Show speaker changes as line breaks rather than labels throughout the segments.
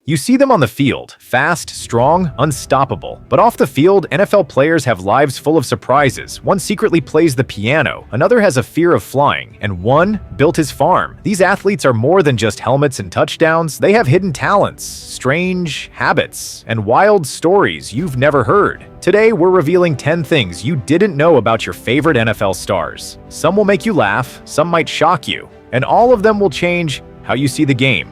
You see them on the field, fast, strong, unstoppable. But off the field, NFL players have lives full of surprises. One secretly plays the piano, another has a fear of flying, and one built his farm. These athletes are more than just helmets and touchdowns. They have hidden talents, strange habits, and wild stories you've never heard. Today, we're revealing 10 things you didn't know about your favorite NFL stars. Some will make you laugh, some might shock you, and all of them will change how you see the game.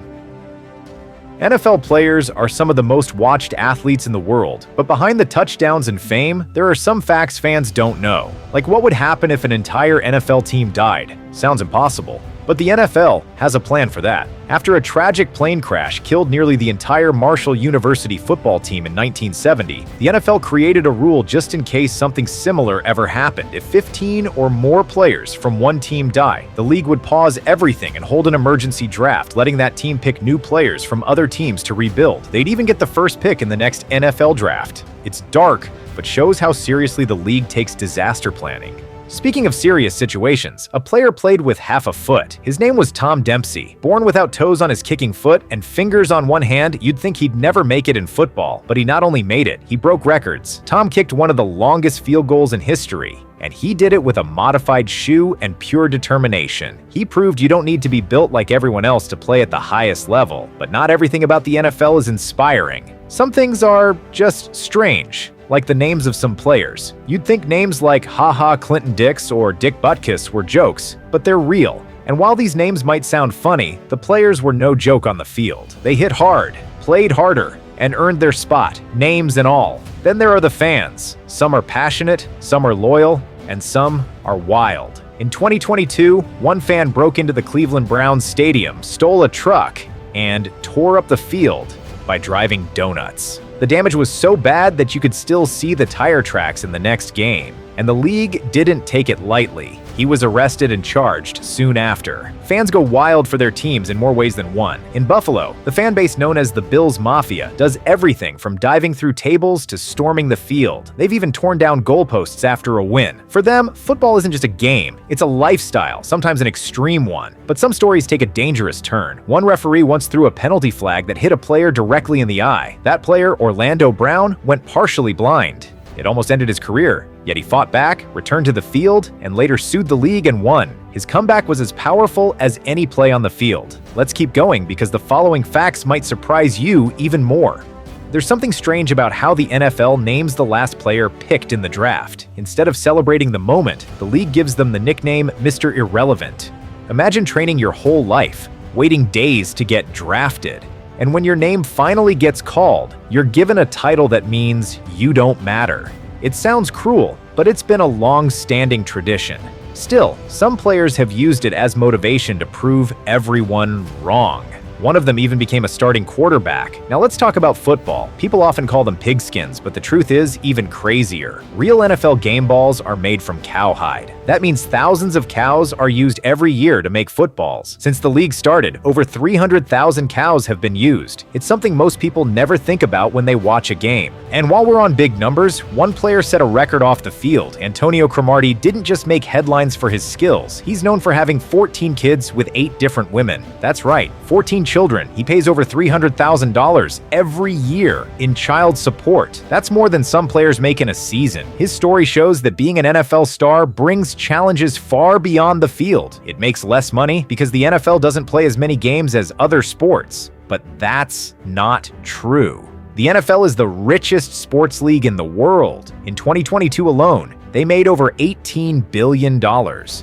NFL players are some of the most watched athletes in the world, but behind the touchdowns and fame, there are some facts fans don't know. Like what would happen if an entire NFL team died? Sounds impossible. But the NFL has a plan for that. After a tragic plane crash killed nearly the entire Marshall University football team in 1970, the NFL created a rule just in case something similar ever happened. If 15 or more players from one team die, the league would pause everything and hold an emergency draft, letting that team pick new players from other teams to rebuild. They'd even get the first pick in the next NFL draft. It's dark, but shows how seriously the league takes disaster planning. Speaking of serious situations, a player played with half a foot. His name was Tom Dempsey. Born without toes on his kicking foot and fingers on one hand, you'd think he'd never make it in football. But he not only made it, he broke records. Tom kicked one of the longest field goals in history, and he did it with a modified shoe and pure determination. He proved you don't need to be built like everyone else to play at the highest level. But not everything about the NFL is inspiring. Some things are just strange, like the names of some players. You'd think names like HaHa Clinton Dix or Dick Butkus were jokes, but they're real. And while these names might sound funny, the players were no joke on the field. They hit hard, played harder, and earned their spot, names and all. Then there are the fans. Some are passionate, some are loyal, and some are wild. In 2022, one fan broke into the Cleveland Browns stadium, stole a truck, and tore up the field by driving donuts. The damage was so bad that you could still see the tire tracks in the next game, and the league didn't take it lightly. He was arrested and charged soon after. Fans go wild for their teams in more ways than one. In Buffalo, the fan base known as the Bills Mafia does everything from diving through tables to storming the field. They've even torn down goalposts after a win. For them, football isn't just a game, it's a lifestyle, sometimes an extreme one. But some stories take a dangerous turn. One referee once threw a penalty flag that hit a player directly in the eye. That player, Orlando Brown, went partially blind. It almost ended his career, yet he fought back, returned to the field, and later sued the league and won. His comeback was as powerful as any play on the field. Let's keep going because the following facts might surprise you even more. There's something strange about how the NFL names the last player picked in the draft. Instead of celebrating the moment, the league gives them the nickname Mr. Irrelevant. Imagine training your whole life, waiting days to get drafted. And when your name finally gets called, you're given a title that means you don't matter. It sounds cruel, but it's been a long-standing tradition. Still, some players have used it as motivation to prove everyone wrong. One of them even became a starting quarterback. Now let's talk about football. People often call them pigskins, but the truth is even crazier. Real NFL game balls are made from cowhide. That means thousands of cows are used every year to make footballs. Since the league started, over 300,000 cows have been used. It's something most people never think about when they watch a game. And while we're on big numbers, one player set a record off the field. Antonio Cromartie didn't just make headlines for his skills. He's known for having 14 kids with 8 different women. That's right, 14 children. He pays over $300,000 every year in child support. That's more than some players make in a season. His story shows that being an NFL star brings challenges far beyond the field. It makes less money because the NFL doesn't play as many games as other sports. But that's not true. The NFL is the richest sports league in the world. In 2022 alone, they made over $18 billion.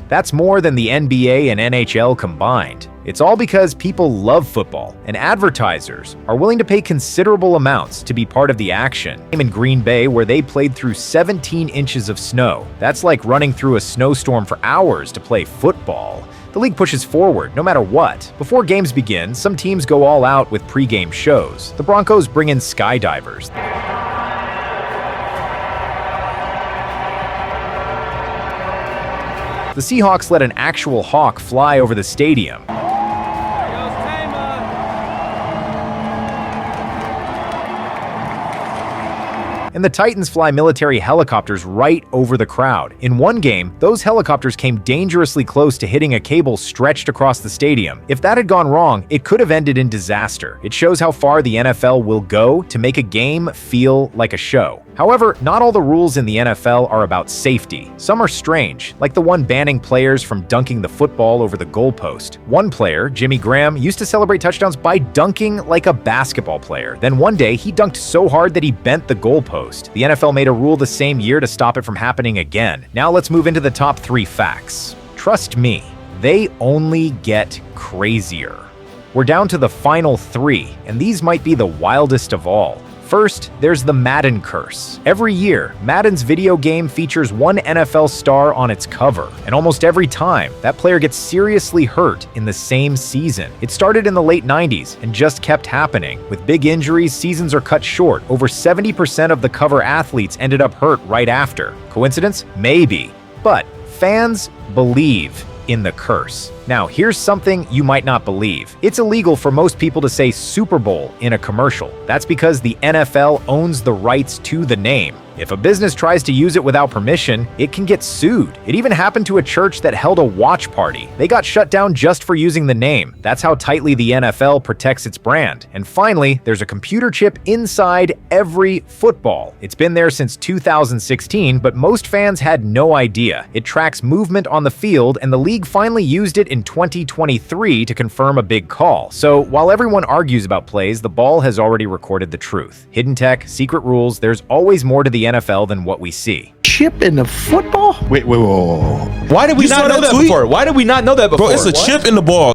That's more than the NBA and NHL combined. It's all because people love football, and advertisers are willing to pay considerable amounts to be part of the action. In Green Bay, where they played through 17 inches of snow. That's like running through a snowstorm for hours to play football. The league pushes forward no matter what. Before games begin, some teams go all out with pre-game shows. The Broncos bring in skydivers. The Seahawks let an actual hawk fly over the stadium. and the Titans fly military helicopters right over the crowd. In one game, those helicopters came dangerously close to hitting a cable stretched across the stadium. If that had gone wrong, it could have ended in disaster. It shows how far the NFL will go to make a game feel like a show. However, not all the rules in the NFL are about safety. Some are strange, like the one banning players from dunking the football over the goalpost. One player, Jimmy Graham, used to celebrate touchdowns by dunking like a basketball player. Then one day, he dunked so hard that he bent the goalpost. The NFL made a rule the same year to stop it from happening again. Now let's move into the top 3 facts. Trust me, they only get crazier. We're down to the final 3, and these might be the wildest of all. First, there's the Madden curse. Every year, Madden's video game features one NFL star on its cover, and almost every time, that player gets seriously hurt in the same season. It started in the late 90s and just kept happening. With big injuries, seasons are cut short. Over 70% of the cover athletes ended up hurt right after. Coincidence? Maybe. But fans believe in the curse. Now, here's something you might not believe. It's illegal for most people to say Super Bowl in a commercial. That's because the NFL owns the rights to the name. If a business tries to use it without permission, it can get sued. It even happened to a church that held a watch party. They got shut down just for using the name. That's how tightly the NFL protects its brand. And finally, there's a computer chip inside every football. It's been there since 2016, but most fans had no idea. It tracks movement on the field, and the league finally used it in 2023 to confirm a big call. So while everyone argues about plays, the ball has already recorded the truth. Hidden tech, secret rules, there's always more to the NFL than what we see.
Chip in the football?
Wait.
Why did we not know that before? Why did we not know that before?
Bro, it's a chip in the ball.